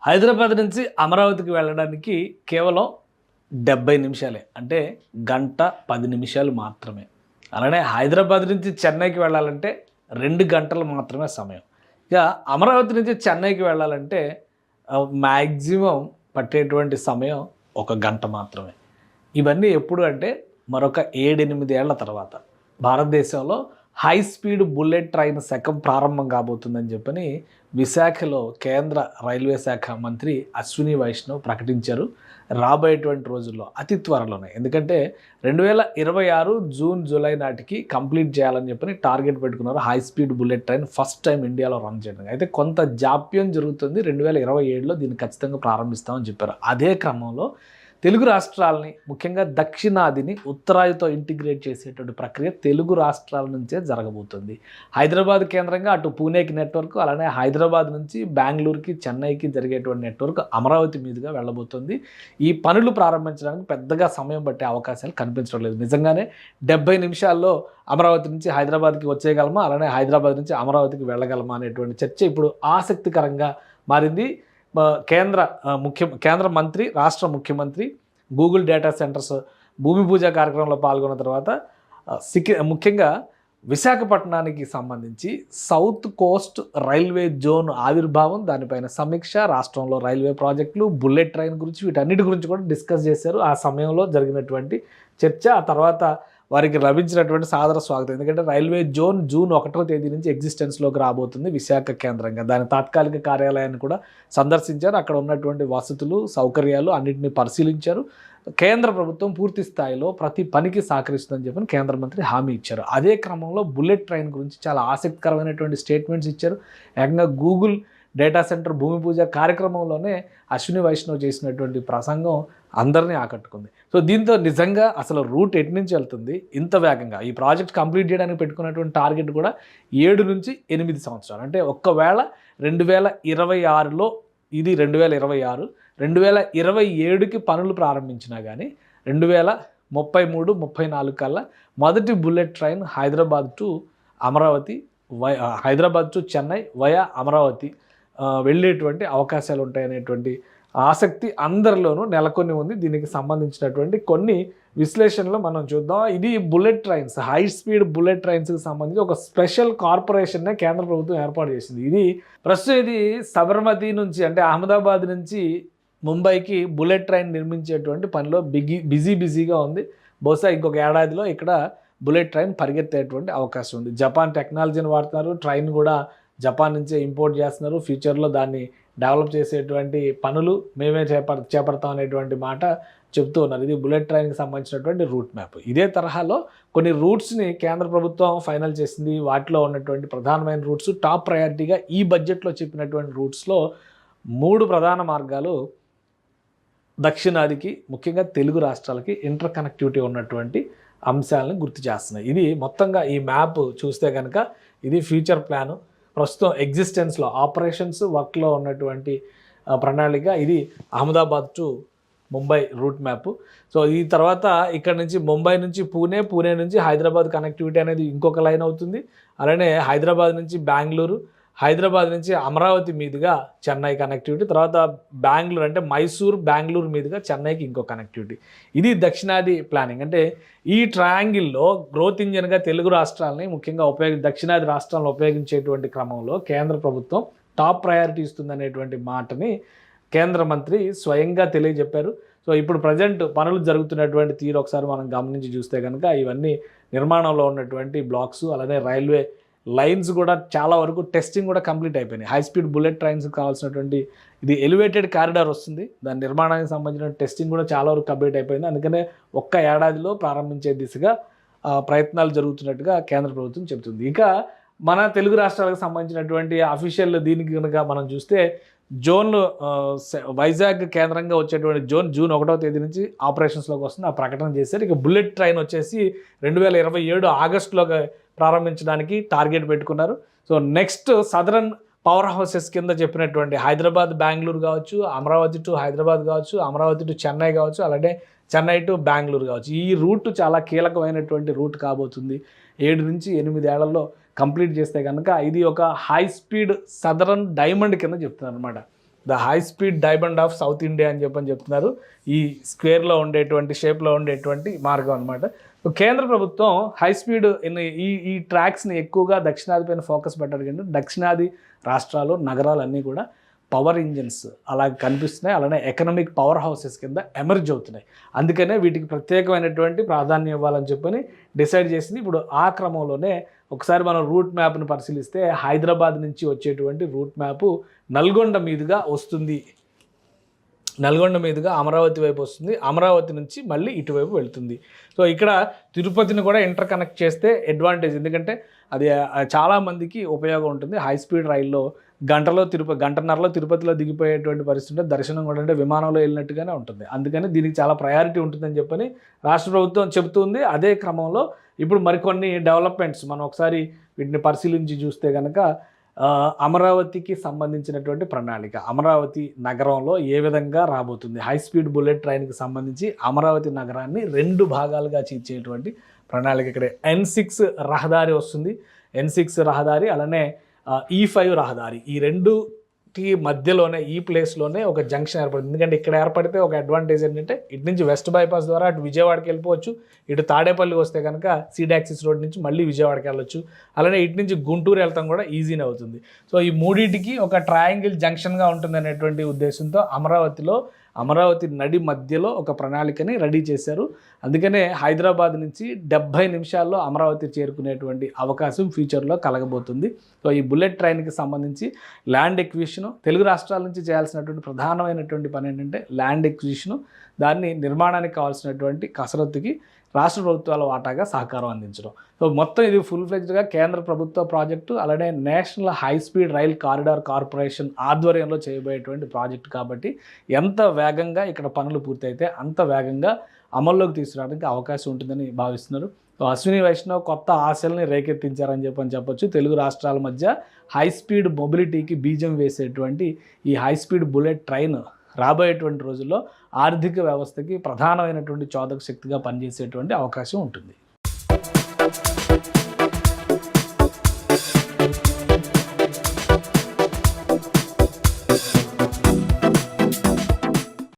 హైదరాబాద్ నుంచి అమరావతికి వెళ్ళడానికి కేవలం 70 నిమిషాలే. అంటే గంట 10 నిమిషాలు మాత్రమే. అలానే హైదరాబాద్ నుంచి చెన్నైకి వెళ్ళాలంటే 2 గంటలు మాత్రమే సమయం. ఇక అమరావతి నుంచి చెన్నైకి వెళ్ళాలంటే మ్యాక్సిమం పట్టేటువంటి సమయం 1 గంట మాత్రమే. ఇవన్నీ ఎప్పుడు అంటే మరొక 7, 8 ఏళ్ల తర్వాత భారతదేశంలో హై స్పీడ్ బుల్లెట్ ట్రైన్ శకం ప్రారంభం కాబోతుందని చెప్పని విశాఖలో కేంద్ర రైల్వే శాఖ మంత్రి అశ్విని వైష్ణవ్ ప్రకటించారు. రాబోయేటువంటి రోజుల్లో అతి త్వరలోనే, ఎందుకంటే 2026 జూన్ జూలై నాటికి కంప్లీట్ చేయాలని చెప్పని టార్గెట్ పెట్టుకున్నారు. High speed bullet train first time ఇండియాలో రన్ చేయడం. అయితే కొంత జాప్యం జరుగుతుంది. 2027లో దీన్ని ఖచ్చితంగా ప్రారంభిస్తామని చెప్పారు. అదే క్రమంలో తెలుగు రాష్ట్రాలని, ముఖ్యంగా దక్షిణాదిని ఉత్తరాదితో ఇంటిగ్రేట్ చేసేటువంటి ప్రక్రియ తెలుగు రాష్ట్రాల నుంచే జరగబోతుంది. హైదరాబాద్ కేంద్రంగా అటు పూణేకి నెట్వర్క్, అలానే హైదరాబాద్ నుంచి బెంగళూరుకి, చెన్నైకి జరిగేటువంటి నెట్వర్క్ అమరావతి మీదుగా వెళ్ళబోతుంది. ఈ పనులు ప్రారంభించడానికి పెద్దగా సమయం పట్టే అవకాశాలు కనిపించడం లేదు. నిజంగానే 70 నిమిషాల్లో అమరావతి నుంచి హైదరాబాద్కి వచ్చేయగలమా, అలానే హైదరాబాద్ నుంచి అమరావతికి వెళ్ళగలమా అనేటువంటి చర్చ ఇప్పుడు ఆసక్తికరంగా మారింది. కేంద్ర మంత్రి, రాష్ట్ర ముఖ్యమంత్రి గూగుల్ డేటా సెంటర్స్ భూమి పూజ కార్యక్రమంలో పాల్గొన్న తర్వాత ముఖ్యంగా విశాఖపట్నానికి సంబంధించి సౌత్ కోస్ట్ రైల్వే జోన్ ఆవిర్భావం, దానిపైన సమీక్ష, రాష్ట్రంలో రైల్వే ప్రాజెక్టులు, బుల్లెట్ ట్రైన్ గురించి, వీటన్నిటి గురించి కూడా డిస్కస్ చేశారు. ఆ సమయంలో జరిగినటువంటి చర్చ, ఆ తర్వాత వారికి లభించినటువంటి సాదర స్వాగతం. ఎందుకంటే రైల్వే జోన్ జూన్ 1వ తేదీ నుంచి ఎగ్జిస్టెన్స్లోకి రాబోతుంది విశాఖ కేంద్రంగా. దాని తాత్కాలిక కార్యాలయాన్ని కూడా సందర్శించారు. అక్కడ ఉన్నటువంటి వసతులు, సౌకర్యాలు అన్నింటినీ పరిశీలించారు. కేంద్ర ప్రభుత్వం పూర్తి స్థాయిలో ప్రతి పనికి సహకరిస్తుందని చెప్పని కేంద్ర మంత్రి హామీ ఇచ్చారు. అదే క్రమంలో బుల్లెట్ ట్రైన్ గురించి చాలా ఆసక్తికరమైనటువంటి స్టేట్మెంట్స్ ఇచ్చారు. ఏకంగా గూగుల్ డేటా సెంటర్ భూమి పూజ కార్యక్రమంలోనే అశ్విని వైష్ణవ్ చేసినటువంటి ప్రసంగం అందరినీ ఆకట్టుకుంది. సో దీంతో నిజంగా అసలు రూట్ ఎటు నుంచి వెళ్తుంది ఇంత వేగంగా? ఈ ప్రాజెక్ట్ కంప్లీట్ చేయడానికి పెట్టుకున్నటువంటి టార్గెట్ కూడా 7 నుంచి 8 సంవత్సరాలు. అంటే ఒకవేళ 2026లో, ఇది 2026, 2027కి పనులు ప్రారంభించినా కానీ 2033, 34 కల్లా మొదటి bullet train Hyderabad to Amaravati, Hyderabad to Chennai via Amaravati వెళ్ళేటువంటి అవకాశాలు ఉంటాయనేటువంటి ఆసక్తి అందరిలోనూ నెలకొని ఉంది. దీనికి సంబంధించినటువంటి కొన్ని విశ్లేషణలు మనం చూద్దాం. ఇది bullet trains, high speed bullet ట్రైన్స్కి సంబంధించి ఒక స్పెషల్ కార్పొరేషన్నే కేంద్ర ప్రభుత్వం ఏర్పాటు చేసింది. ఇది ప్రస్తుతం ఇది సబర్మతి నుంచి, అంటే అహ్మదాబాద్ నుంచి ముంబైకి బుల్లెట్ ట్రైన్ నిర్మించేటువంటి పనిలో బిజీగా ఉంది. బహుశా ఇంకొక ఏడాదిలో ఇక్కడ బుల్లెట్ ట్రైన్ పరిగెత్తేటువంటి అవకాశం ఉంది. జపాన్ టెక్నాలజీని వాడుతున్నారు. ట్రైన్ కూడా జపాన్ నుంచే ఇంపోర్ట్ చేస్తున్నారు. ఫ్యూచర్లో దాన్ని డెవలప్ చేసేటువంటి పనులు మేమే చేపడతాం అనేటువంటి మాట చెప్తూ ఉన్నారు. ఇది బుల్లెట్ ట్రైన్కి సంబంధించినటువంటి రూట్ మ్యాప్. ఇదే తరహాలో కొన్ని రూట్స్ని కేంద్ర ప్రభుత్వం ఫైనల్ చేసింది. వాటిలో ఉన్నటువంటి ప్రధానమైన రూట్స్, టాప్ ప్రయారిటీగా ఈ బడ్జెట్లో చెప్పినటువంటి రూట్స్లో 3 ప్రధాన మార్గాలు దక్షిణాదికి, ముఖ్యంగా తెలుగు రాష్ట్రాలకి ఇంటర్ కనెక్టివిటీ ఉన్నటువంటి అంశాలను గుర్తు చేస్తున్నాయి. ఇది మొత్తంగా ఈ మ్యాప్ చూస్తే కనుక ఇది ఫ్యూచర్ ప్లాను, ప్రస్తుతం ఎగ్జిస్టెన్స్లో ఆపరేషన్స్ వర్క్లో ఉన్నటువంటి ప్రణాళిక. ఇది Ahmedabad to Mumbai route map. So ఈ తర్వాత ఇక్కడ నుంచి ముంబై నుంచి పూణే నుంచి హైదరాబాద్ కనెక్టివిటీ అనేది ఇంకొక లైన్ అవుతుంది. అలానే హైదరాబాద్ నుంచి బెంగళూరు, హైదరాబాద్ నుంచి అమరావతి మీదుగా చెన్నై కనెక్టివిటీ, తర్వాత బెంగళూరు అంటే మైసూర్, బెంగళూరు మీదుగా చెన్నైకి ఇంకో కనెక్టివిటీ. ఇది దక్షిణాది ప్లానింగ్. అంటే ఈ ట్రయాంగిల్లో గ్రోత్ ఇంజన్గా తెలుగు రాష్ట్రాలని, ముఖ్యంగా దక్షిణాది రాష్ట్రాలను ఉపయోగించేటువంటి క్రమంలో కేంద్ర ప్రభుత్వం టాప్ ప్రయారిటీ ఇస్తుందనేటువంటి మాటని కేంద్ర మంత్రి స్వయంగా తెలియజెప్పారు. సో ఇప్పుడు ప్రజెంట్ పనులు జరుగుతున్నటువంటి తీరు ఒకసారి మనం గమనించి చూస్తే కనుక ఇవన్నీ నిర్మాణంలో ఉన్నటువంటి బ్లాక్స్, అలానే రైల్వే లైన్స్ కూడా చాలా వరకు టెస్టింగ్ కూడా కంప్లీట్ అయిపోయినాయి. హై స్పీడ్ బుల్లెట్ ట్రైన్స్కి కావాల్సినటువంటి ఇది ఎలివేటెడ్ కారిడార్ వస్తుంది. దాని నిర్మాణానికి సంబంధించిన టెస్టింగ్ కూడా చాలా వరకు కంప్లీట్ అయిపోయింది. అందుకనే ఒక్క ఏడాదిలో ప్రారంభించే దిశగా ప్రయత్నాలు జరుగుతున్నట్టుగా కేంద్ర ప్రభుత్వం చెబుతుంది. ఇంకా మన తెలుగు రాష్ట్రాలకు సంబంధించినటువంటి అఫీషియల్ దీనికి కనుక మనం చూస్తే జోన్లు వైజాగ్ కేంద్రంగా వచ్చేటువంటి జూన్ 1వ తేదీ నుంచి ఆపరేషన్స్లోకి వస్తుంది. ఆ ప్రకటన చేశారు. ఇక బుల్లెట్ ట్రైన్ వచ్చేసి 2027 ఆగస్టులోకి ప్రారంభించడానికి టార్గెట్ పెట్టుకున్నారు. So next southern power houses కింద చెప్పినటువంటి హైదరాబాద్ బెంగళూరు కావచ్చు, అమరావతి టు హైదరాబాద్ కావచ్చు, అమరావతి టు చెన్నై కావచ్చు, అలాగే చెన్నై టు బెంగళూరు కావచ్చు. ఈ రూట్ చాలా కీలకమైనటువంటి రూట్ కాబోతుంది. 7 నుంచి 8 ఏళ్లలో కంప్లీట్ చేస్తే కనుక ఇది ఒక హై స్పీడ్ సదరన్ డైమండ్ కింద చెప్తున్నారు అనమాట. The high speed diamond of south India అని చెప్తున్నారు. ఈ స్క్వేర్లో ఉండేటువంటి షేప్లో ఉండేటువంటి మార్గం అనమాట. కేంద్ర ప్రభుత్వం హై స్పీడ్ ఈ ట్రాక్స్ని ఎక్కువగా దక్షిణాది పైన ఫోకస్ పెట్టారు. కానీ దక్షిణాది రాష్ట్రాలు నగరాలన్నీ కూడా పవర్ ఇంజిన్స్ అలా కనిపిస్తున్నాయి. అలానే ఎకనామిక్ పవర్ హౌసెస్ కింద ఎమర్జ్ అవుతున్నాయి. అందుకనే వీటికి ప్రత్యేకమైనటువంటి ప్రాధాన్యం ఇవ్వాలని చెప్పని డిసైడ్ చేసింది. ఇప్పుడు ఆ క్రమంలోనే ఒకసారి మనం రూట్ మ్యాప్ను పరిశీలిస్తే హైదరాబాద్ నుంచి వచ్చేటువంటి రూట్ మ్యాపు నల్గొండ మీదుగా వస్తుంది. నల్గొండ మీదుగా అమరావతి వైపు వస్తుంది. అమరావతి నుంచి మళ్ళీ ఇటువైపు వెళ్తుంది. సో ఇక్కడ తిరుపతిని కూడా ఇంటర్ కనెక్ట్ చేస్తే అడ్వాంటేజ్, ఎందుకంటే అది చాలామందికి ఉపయోగం ఉంటుంది. హై స్పీడ్ రైల్లో గంటన్నరలో తిరుపతిలో దిగిపోయేటువంటి పరిస్థితి, దర్శనం కూడా అంటే విమానంలో వెళ్ళినట్టుగానే ఉంటుంది. అందుకని దీనికి చాలా ప్రయారిటీ ఉంటుందని చెప్పని రాష్ట్ర ప్రభుత్వం చెబుతుంది. అదే క్రమంలో ఇప్పుడు మరికొన్ని డెవలప్మెంట్స్ మనం ఒకసారి వీటిని పరిశీలించి చూస్తే కనుక అమరావతికి సంబంధించినటువంటి ప్రణాళిక, అమరావతి నగరంలో ఏ విధంగా రాబోతుంది, హై స్పీడ్ బుల్లెట్ ట్రైన్కి సంబంధించి అమరావతి నగరాన్ని 2 భాగాలుగా చీల్చేటువంటి ప్రణాళిక. ఇక్కడ N6 రహదారి వస్తుంది. N6 రహదారి అలానే E5 రహదారి, ఈ రెండుకి మధ్యలోనే ఈ ప్లేస్లోనే ఒక జంక్షన్ ఏర్పడుతుంది. ఎందుకంటే ఇక్కడ ఏర్పడితే ఒక అడ్వాంటేజ్ ఏంటంటే ఇటు నుంచి వెస్ట్ బైపాస్ ద్వారా అటు విజయవాడకి వెళ్ళిపోవచ్చు, ఇటు తాడేపల్లి వస్తే కనుక సీడాక్సిస్ రోడ్ నుంచి మళ్ళీ విజయవాడకి వెళ్ళొచ్చు, అలానే ఇటు నుంచి గుంటూరు వెళ్తాం కూడా ఈజీనే అవుతుంది. సో ఈ మూడింటికి ఒక ట్రయాంగిల్ జంక్షన్గా ఉంటుంది అనేటువంటి ఉద్దేశంతో అమరావతి నడి మధ్యలో ఒక ప్రణాళికని రెడీ చేశారు. అందుకనే హైదరాబాద్ నుంచి 70 నిమిషాల్లో అమరావతి చేరుకునేటువంటి అవకాశం ఫ్యూచర్లో కలగబోతుంది. సో ఈ బుల్లెట్ ట్రైన్కి సంబంధించి ల్యాండ్ ఎక్విజిషను, తెలుగు రాష్ట్రాల నుంచి చేయాల్సినటువంటి ప్రధానమైనటువంటి పని ఏంటంటే ల్యాండ్ ఎక్విజిషను, దాన్ని నిర్మాణానికి కావాల్సినటువంటి కసరత్తుకి రాష్ట్ర ప్రభుత్వాల వాటాగా సహకారం అందించడం. సో మొత్తం ఇది ఫుల్ ఫ్లెజ్డ్గా కేంద్ర ప్రభుత్వ ప్రాజెక్టు, అలానే national high speed rail corridor corporation ఆధ్వర్యంలో చేయబోయేటువంటి ప్రాజెక్టు కాబట్టి ఎంత వేగంగా ఇక్కడ పనులు పూర్తయితే అంత వేగంగా అమల్లోకి తీసుకురావడానికి అవకాశం ఉంటుందని భావిస్తున్నారు. సో అశ్విని వైష్ణవ్ కొత్త ఆశల్ని రేకెత్తించారని చెప్పొచ్చు. తెలుగు రాష్ట్రాల మధ్య హై స్పీడ్ మొబిలిటీకి బీజం వేసేటువంటి ఈ హై స్పీడ్ బుల్లెట్ ట్రైన్ రాబోయేటువంటి రోజుల్లో ఆర్థిక వ్యవస్థకి ప్రధానమైనటువంటి చోదక శక్తిగా పనిచేసేటువంటి అవకాశం ఉంటుంది.